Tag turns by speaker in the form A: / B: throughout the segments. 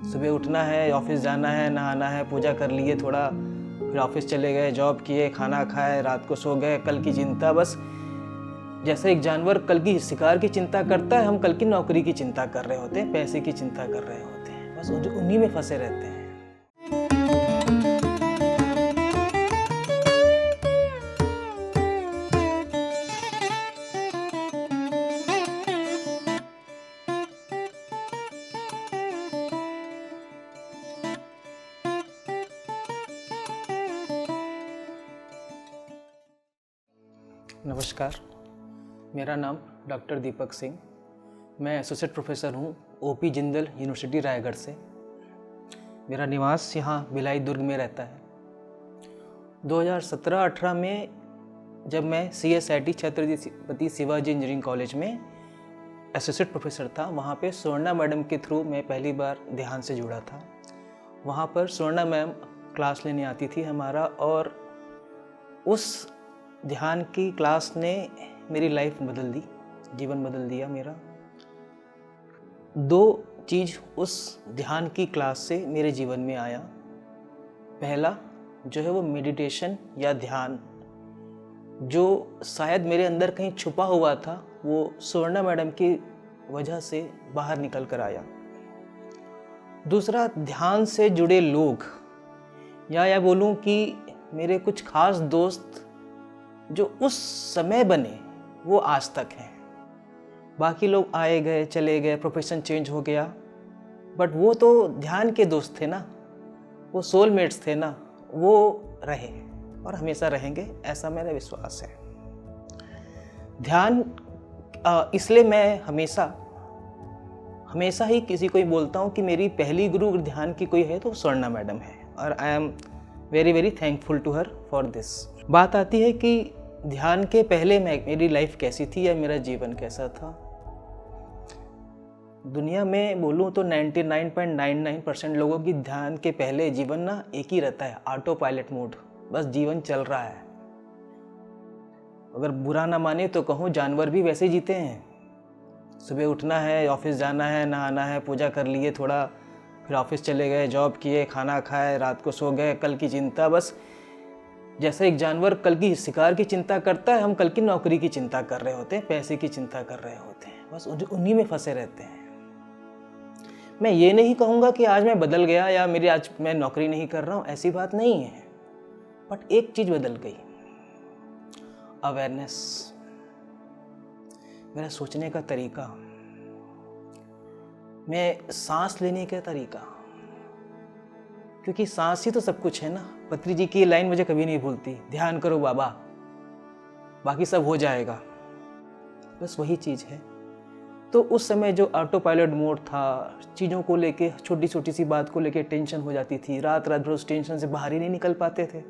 A: सुबह उठना है, ऑफिस जाना है, नहाना है, पूजा कर लिए थोड़ा, फिर ऑफिस चले गए, जॉब किए, खाना खाए, रात को सो गए। कल की चिंता बस। जैसे एक जानवर कल की शिकार की चिंता करता है, हम कल की नौकरी की चिंता कर रहे होते हैं, पैसे की चिंता कर रहे होते हैं, बस उन्हीं में फंसे रहते हैं। नमस्कार, मेरा नाम डॉक्टर दीपक सिंह। मैं एसोसिएट प्रोफेसर हूँ ओपी जिंदल यूनिवर्सिटी रायगढ़ से। मेरा निवास यहाँ भिलाई दुर्ग में रहता है। 2017-18 में जब मैं CSIT Chhatrapati Shivaji engineering college में एसोसिएट प्रोफेसर था, वहाँ पे स्वर्णा मैडम के थ्रू मैं पहली बार ध्यान से जुड़ा था। वहाँ पर स्वर्णा मैम क्लास लेने आती थी हमारा, और उस ध्यान की क्लास ने मेरी लाइफ बदल दी, जीवन बदल दिया मेरा। 2 चीज़ उस ध्यान की क्लास से मेरे जीवन में आया। पहला जो है वो मेडिटेशन या ध्यान, जो शायद मेरे अंदर कहीं छुपा हुआ था, वो स्वर्णा मैडम की वजह से बाहर निकल कर आया। दूसरा, ध्यान से जुड़े लोग, या बोलूं कि मेरे कुछ खास दोस्त जो उस समय बने वो आज तक हैं। बाकी लोग आए गए, चले गए, प्रोफेशन चेंज हो गया, बट वो तो ध्यान के दोस्त थे ना, वो सोलमेट्स थे ना, वो रहे और हमेशा रहेंगे, ऐसा मेरा विश्वास है। ध्यान इसलिए मैं हमेशा ही किसी को ही बोलता हूँ कि मेरी पहली गुरु ध्यान की कोई है तो स्वर्णा मैडम है, और I am very very thankful to her for this. बात आती है कि ध्यान के पहले मेरी लाइफ कैसी थी या मेरा जीवन कैसा था। दुनिया में बोलूँ तो 99.99% लोगों की ध्यान के पहले जीवन ना एक ही रहता है, ऑटो पायलट मोड, बस जीवन चल रहा है। अगर बुरा ना माने तो कहूँ जानवर भी वैसे जीते हैं। सुबह उठना है, ऑफिस जाना है, नहाना है, पूजा कर लिए थोड़ा, फिर ऑफिस चले गए, जॉब किए, खाना खाए, रात को सो गए। कल की चिंता बस। जैसे एक जानवर कल की शिकार की चिंता करता है, हम कल की नौकरी की चिंता कर रहे होते हैं, पैसे की चिंता कर रहे होते हैं, बस उन्हीं में फंसे रहते हैं। मैं ये नहीं कहूँगा कि आज मैं बदल गया या आज मैं नौकरी नहीं कर रहा हूँ, ऐसी बात नहीं है, बट एक चीज़ बदल गई, अवेयरनेस, मेरा सोचने का तरीका, मैं सांस लेने का तरीका, क्योंकि सांस ही तो सब कुछ है ना। पत्री जी की लाइन मुझे कभी नहीं भूलती, ध्यान करो बाबा, बाकी सब हो जाएगा, बस वही चीज़ है। तो उस समय जो ऑटो पायलट मोड था, चीज़ों को लेके, छोटी छोटी सी बात को लेके टेंशन हो जाती थी, रात भर उस टेंशन से बाहर ही नहीं निकल पाते थे,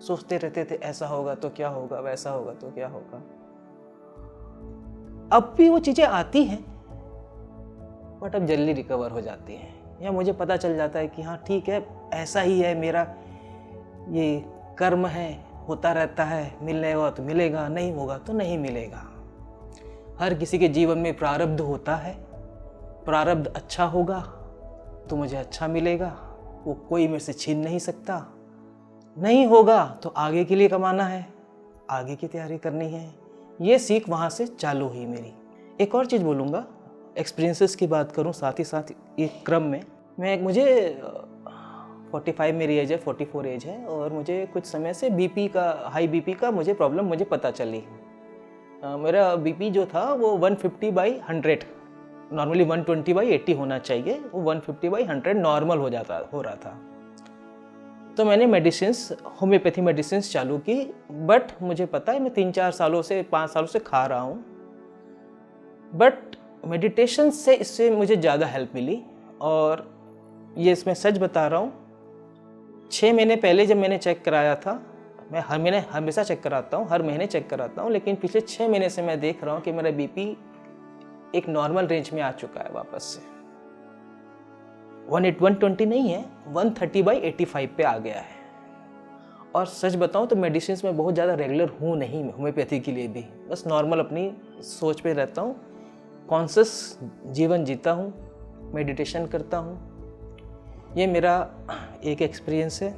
A: सोचते रहते थे ऐसा होगा तो क्या होगा, वैसा होगा तो क्या होगा। अब भी वो चीज़ें आती हैं, बट अब जल्दी रिकवर हो जाती हैं, या मुझे पता चल जाता है कि हाँ ठीक है, ऐसा ही है, मेरा ये कर्म है, होता रहता है, मिलने होगा तो मिलेगा, नहीं होगा तो नहीं मिलेगा। हर किसी के जीवन में प्रारब्ध होता है, प्रारब्ध अच्छा होगा तो मुझे अच्छा मिलेगा, वो कोई मेरे से छीन नहीं सकता। नहीं होगा तो आगे के लिए कमाना है, आगे की तैयारी करनी है। ये सीख वहाँ से चालू हुई मेरी। एक और चीज़ बोलूँगा, एक्सपीरियंसेस की बात करूँ साथ ही साथ एक क्रम में, मुझे 45 मेरी एज है, 44 एज है, और मुझे कुछ समय से हाई बीपी का मुझे प्रॉब्लम मुझे पता चली। मेरा बीपी जो था वो 150/100, नॉर्मली 120/80 होना चाहिए, वो 150/100 नॉर्मल हो रहा था। तो मैंने होम्योपैथी मेडिसिन चालू की, बट मुझे पता है मैं 3-4 सालों से 5 सालों से खा रहा हूँ, बट मेडिटेशन से इससे मुझे ज़्यादा हेल्प मिली। और ये इसमें सच बता रहा हूँ, 6 महीने पहले जब मैंने चेक कराया था, मैं हमेशा चेक कराता हूँ, हर महीने चेक कराता हूँ, लेकिन पिछले 6 महीने से मैं देख रहा हूँ कि मेरा बीपी एक नॉर्मल रेंज में आ चुका है वापस से। 120 नहीं है, 130/85 पे आ गया है। और सच बताऊँ तो मेडिसिन में बहुत ज़्यादा रेगुलर हूँ नहीं मैं, होम्योपैथी के लिए भी बस नॉर्मल अपनी सोच पे रहता हूँ, कॉन्शियस जीवन जीता हूँ, मेडिटेशन करता हूँ, ये मेरा एक एक्सपीरियंस है।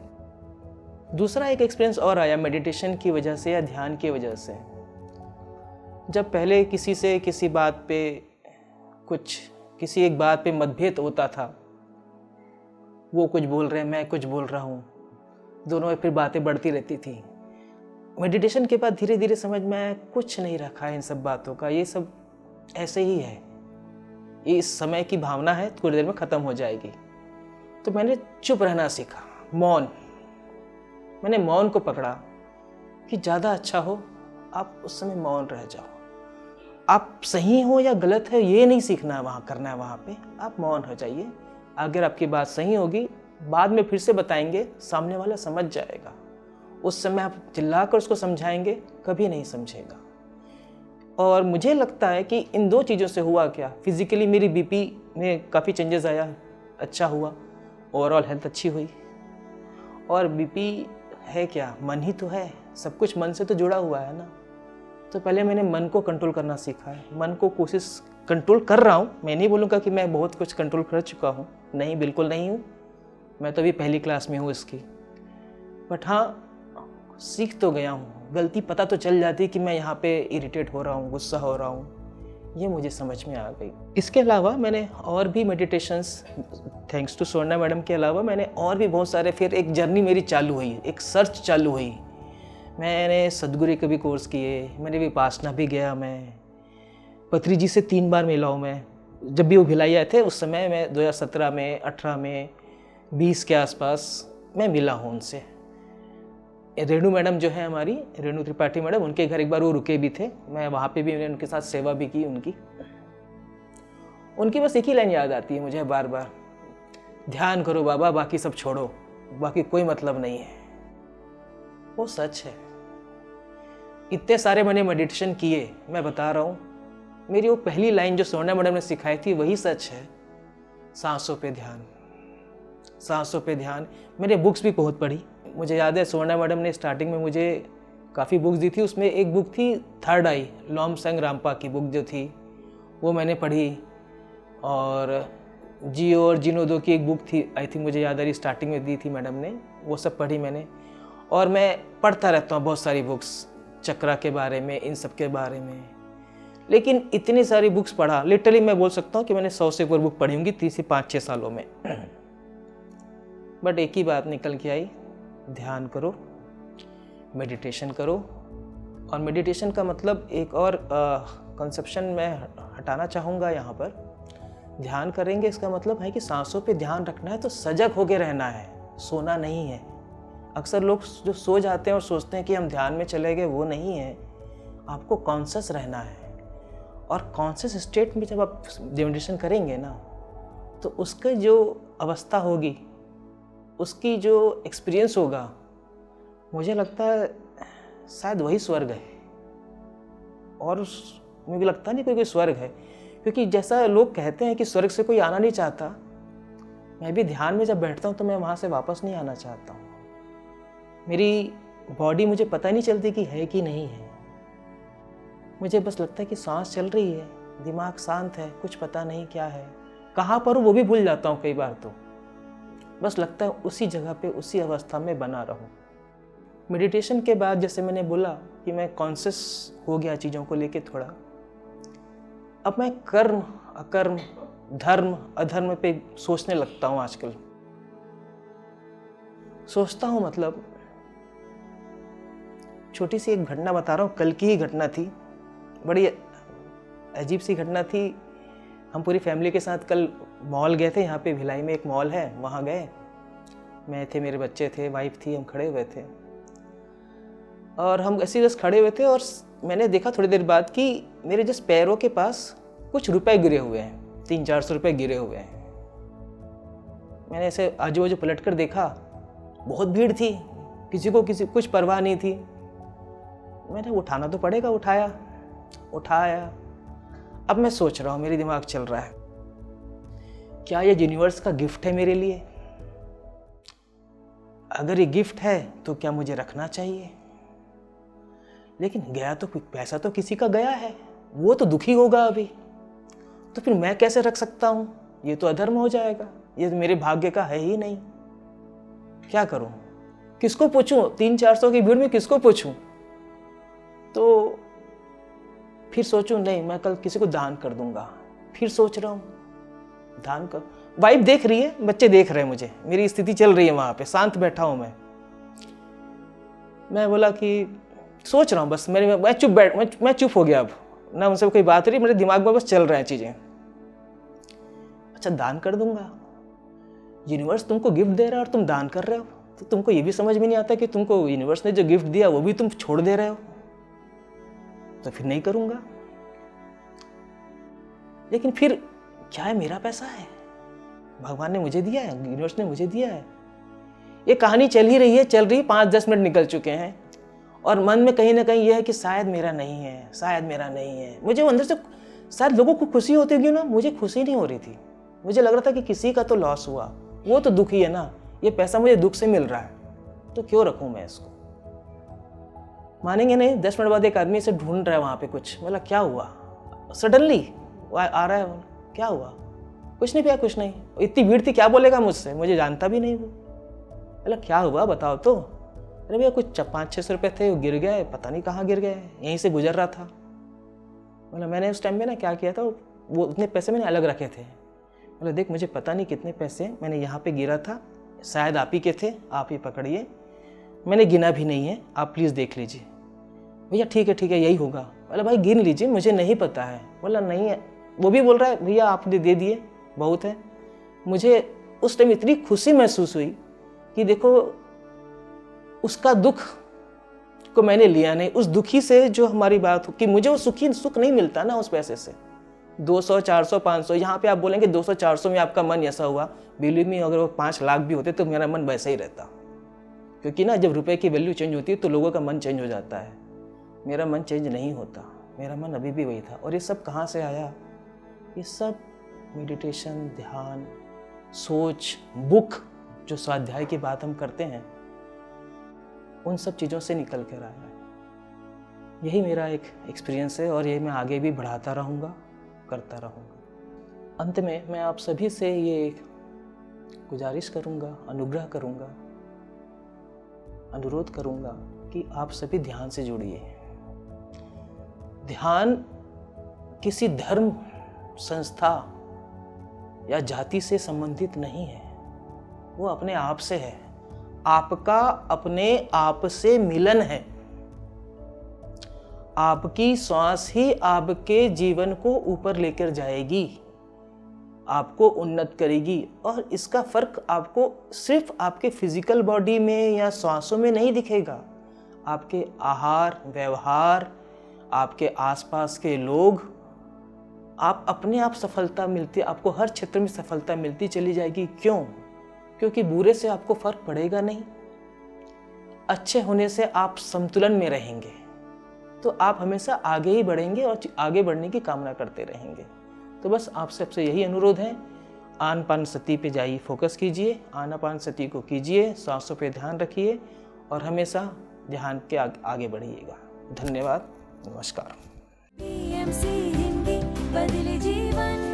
A: दूसरा एक एक्सपीरियंस और आया मेडिटेशन की वजह से या ध्यान की वजह से। जब पहले किसी से किसी बात पे किसी एक बात पे मतभेद होता था, वो कुछ बोल रहे हैं, मैं कुछ बोल रहा हूँ, दोनों में फिर बातें बढ़ती रहती थी। मेडिटेशन के बाद धीरे धीरे समझ में आया कुछ नहीं रखा है इन सब बातों का, ये सब ऐसे ही है, ये इस समय की भावना है, थोड़ी देर में ख़त्म हो जाएगी। तो मैंने चुप रहना सीखा, मैंने मौन को पकड़ा कि ज़्यादा अच्छा हो आप उस समय मौन रह जाओ। आप सही हो या गलत है ये नहीं सीखना है, वहाँ करना है, वहाँ पे आप मौन हो जाइए। अगर आपकी बात सही होगी बाद में फिर से बताएंगे, सामने वाला समझ जाएगा। उस समय आप चिल्लाकर उसको समझाएंगे, कभी नहीं समझेगा। और मुझे लगता है कि इन दो चीज़ों से हुआ क्या, फिज़िकली मेरी बीपी में काफ़ी चेंजेस आया, अच्छा हुआ, ओवरऑल हेल्थ अच्छी हुई। और बीपी है क्या, मन ही तो है, सब कुछ मन से तो जुड़ा हुआ है ना। तो पहले मैंने मन को कंट्रोल करना सीखा है, मन को कोशिश कंट्रोल कर रहा हूँ। मैं नहीं बोलूँगा कि मैं बहुत कुछ कंट्रोल कर चुका हूँ, नहीं, बिल्कुल नहीं हूँ, मैं तो अभी पहली क्लास में हूँ इसकी। बट हाँ, सीख तो गया हूँ, गलती पता तो चल जाती कि मैं यहाँ पे इरिटेट हो रहा हूँ, गुस्सा हो रहा हूँ, ये मुझे समझ में आ गई। इसके अलावा मैंने और भी meditations, thanks to Swarna madam के अलावा मैंने और भी बहुत सारे, फिर एक जर्नी मेरी चालू हुई, एक सर्च चालू हुई। मैंने सदगुरु के भी कोर्स किए, मैंने विपासना भी गया, मैं पत्री जी से 3 बार मिला हूँ। मैं जब भी वो भिलाई आए थे उस समय, मैं 2017 में, 18 में, 20 के आसपास मैं मिला हूँ उनसे। रेणु मैडम जो है हमारी, रेणु त्रिपाठी मैडम, उनके घर एक बार वो रुके भी थे, मैं वहाँ पे भी, मैंने उनके साथ सेवा भी की उनकी बस एक ही लाइन याद आती है मुझे बार बार, ध्यान करो बाबा, बाकी सब छोड़ो, बाकी कोई मतलब नहीं है। वो सच है। इतने सारे मैंने मेडिटेशन किए, मैं बता रहा हूँ, मेरी वो पहली लाइन जो स्वर्णा मैडम ने सिखाई थी वही सच है, सांसों पे ध्यान, सांसों पे ध्यान। मैंने बुक्स भी बहुत पढ़ी, मुझे याद है स्वर्णा मैडम ने स्टार्टिंग में मुझे काफ़ी बुक्स दी थी। उसमें एक बुक थी थर्ड आई, लोमसेंग रामपा की बुक जो थी वो मैंने पढ़ी। और जियो और जिनोदो की एक बुक थी, आई थिंक मुझे याद आ रही, स्टार्टिंग में दी थी मैडम ने, वो सब पढ़ी मैंने। और मैं पढ़ता रहता हूँ बहुत सारी बुक्स, चक्रा के बारे में, इन सब के बारे में। लेकिन इतनी सारी बुक्स पढ़ा, लिटरली मैं बोल सकता हूँ कि मैंने 100 से ऊपर बुक पढ़ी होंगी 30 से 5-6 सालों में। बट एक ही बात निकल के आई, ध्यान करो, मेडिटेशन करो। और मेडिटेशन का मतलब एक और कंसेप्शन मैं हटाना चाहूँगा यहाँ पर। ध्यान करेंगे इसका मतलब है कि सांसों पे ध्यान रखना है, तो सजग होके रहना है, सोना नहीं है। अक्सर लोग जो सो जाते हैं और सोचते हैं कि हम ध्यान में चले गए, वो नहीं है। आपको कॉन्शियस रहना है। और कॉन्शियस स्टेट में जब आप मेडिटेशन करेंगे ना, तो उसकी जो अवस्था होगी, उसकी जो एक्सपीरियंस होगा, मुझे लगता है शायद वही स्वर्ग है। और मुझे लगता नहीं कोई स्वर्ग है, क्योंकि जैसा लोग कहते हैं कि स्वर्ग से कोई आना नहीं चाहता, मैं भी ध्यान में जब बैठता हूँ तो मैं वहाँ से वापस नहीं आना चाहता हूँ। मेरी बॉडी मुझे पता नहीं चलती कि है कि नहीं है, मुझे बस लगता है कि सांस चल रही है, दिमाग शांत है, कुछ पता नहीं क्या है, कहाँ पर हूँ वो भी भूल जाता हूँ कई बार। तो बस लगता है उसी जगह पे, उसी अवस्था में बना रहूँ। मेडिटेशन के बाद जैसे मैंने बोला कि मैं कॉन्शियस हो गया चीज़ों को लेके थोड़ा, अब मैं कर्म अकर्म, धर्म अधर्म पे सोचने लगता हूँ आजकल। सोचता हूँ मतलब, छोटी सी एक घटना बता रहा हूँ, कल की ही घटना थी, बड़ी अजीब सी घटना थी। हम पूरी फैमिली के साथ कल मॉल गए थे, यहाँ पे भिलाई में एक मॉल है, वहाँ गए। मैं थे, मेरे बच्चे थे, वाइफ थी, हम खड़े हुए थे। और हम ऐसे बस खड़े हुए थे और मैंने देखा थोड़ी देर बाद कि मेरे जस्ट पैरों के पास कुछ रुपए गिरे हुए हैं, 300-400 रुपए गिरे हुए हैं। मैंने ऐसे आजू बाजू पलट कर देखा, बहुत भीड़ थी, किसी कुछ परवाह नहीं थी। मैंने उठाना तो पड़ेगा, उठाया। अब मैं सोच रहा हूँ, मेरे दिमाग चल रहा है, क्या ये यूनिवर्स का गिफ्ट है मेरे लिए? अगर ये गिफ्ट है तो क्या मुझे रखना चाहिए? लेकिन गया तो पैसा तो किसी का गया है, वो तो दुखी होगा अभी, तो फिर मैं कैसे रख सकता हूँ? ये तो अधर्म हो जाएगा। ये तो मेरे भाग्य का है ही नहीं, क्या करूं, किसको पूछूं, 300-400 की भीड़ में किसको पूछूं। तो फिर सोचूं नहीं, मैं कल किसी को दान कर दूंगा। फिर सोच रहा हूं दान कर, वाइफ देख रही है, बच्चे देख रहे हैं मुझे, मेरी स्थिति चल रही है वहां पे, शांत बैठा हूं मैं बोला कि सोच रहा हूं बस, मैं चुप हो गया। अब ना उनसे कोई बात रही, मेरे दिमाग में बस चल रहे हैं चीजें। अच्छा, दान कर दूंगा, यूनिवर्स तुमको गिफ्ट दे रहा है और तुम दान कर रहे हो, तो तुमको ये भी समझ में नहीं आता कि तुमको यूनिवर्स ने जो गिफ्ट दिया वो भी तुम छोड़ दे रहे हो, तो फिर नहीं करूंगा। लेकिन फिर क्या है, मेरा पैसा है, भगवान ने मुझे दिया है, यूनिवर्स ने मुझे दिया है। ये कहानी चल ही रही है, 5-10 मिनट निकल चुके हैं और मन में कहीं ना कहीं ये है कि शायद मेरा नहीं है, शायद मेरा नहीं है। मुझे अंदर से शायद लोगों को खुशी होती होगी ना, मुझे खुशी नहीं हो रही थी। मुझे लग रहा था कि किसी का तो लॉस हुआ, वो तो दुखी है ना, ये पैसा मुझे दुख से मिल रहा है, तो क्यों रखूं मैं इसको। मानेंगे नहीं, 10 मिनट बाद एक आदमी से ढूंढ रहा है वहां पे कुछ, बोला क्या हुआ, सडनली आ रहा है, क्या हुआ, कुछ नहीं भैया, कुछ नहीं। इतनी भीड़ थी, क्या बोलेगा मुझसे, मुझे जानता भी नहीं वो। बोला क्या हुआ बताओ तो। अरे भैया कुछ 500-600 रुपये थे, वो गिर गए, पता नहीं कहाँ गिर गए, यहीं से गुजर रहा था। बोला मैंने उस टाइम में ना क्या किया था, वो उतने पैसे मैंने अलग रखे थे। बोला देख मुझे पता नहीं कितने पैसे मैंने यहाँ पे गिरा था, शायद आप ही के थे, आप ही पकड़िए, मैंने गिना भी नहीं है, आप प्लीज़ देख लीजिए। भैया ठीक है यही होगा। बोला भाई गिन लीजिए, मुझे नहीं पता है। बोला नहीं है, वो भी बोल रहा है भैया आपने दे दिए, बहुत है। मुझे उस टाइम इतनी खुशी महसूस हुई कि देखो उसका दुख को मैंने लिया नहीं, उस दुखी से जो हमारी बात हो कि मुझे वो सुख नहीं मिलता ना उस पैसे से। 200, 400, 500, यहाँ पे आप बोलेंगे 200, 400 में आपका मन ऐसा हुआ, बिलीव मी अगर वो 5 लाख भी होते तो मेरा मन वैसा ही रहता, क्योंकि ना जब रुपए की वैल्यू चेंज होती है तो लोगों का मन चेंज हो जाता है। मेरा मन चेंज नहीं होता, मेरा मन अभी भी वही था। और ये सब कहाँ से आया, ये सब मेडिटेशन, ध्यान, सोच, बुक, जो स्वाध्याय की बात हम करते हैं, उन सब चीज़ों से निकल कर आया है। यही मेरा एक एक्सपीरियंस है और ये मैं आगे भी बढ़ाता रहूँगा, करता रहूँगा। अंत में मैं आप सभी से ये गुजारिश करूँगा, अनुग्रह करूँगा, अनुरोध करूँगा कि आप सभी ध्यान से जुड़िए। ध्यान किसी धर्म, संस्था या जाति से संबंधित नहीं है, वो अपने आप से है। आपका अपने आप से मिलन है। आपकी श्वास ही आपके जीवन को ऊपर लेकर जाएगी, आपको उन्नत करेगी। और इसका फर्क आपको सिर्फ आपके फिजिकल बॉडी में या श्वासों में नहीं दिखेगा, आपके आहार, व्यवहार, आपके आसपास के लोग, आप अपने आप सफलता मिलती, आपको हर क्षेत्र में सफलता मिलती चली जाएगी। क्यों? क्योंकि बुरे से आपको फर्क पड़ेगा नहीं, अच्छे होने से आप संतुलन में रहेंगे, तो आप हमेशा आगे ही बढ़ेंगे और आगे बढ़ने की कामना करते रहेंगे। तो बस आप सबसे यही अनुरोध है, आनापान सती पे जाइए, फोकस कीजिए, आनापान सती को कीजिए, सांसों पे ध्यान रखिए और हमेशा ध्यान के आगे बढ़िएगा। धन्यवाद, नमस्कार।
B: PMC हिंदी बदले जीवन।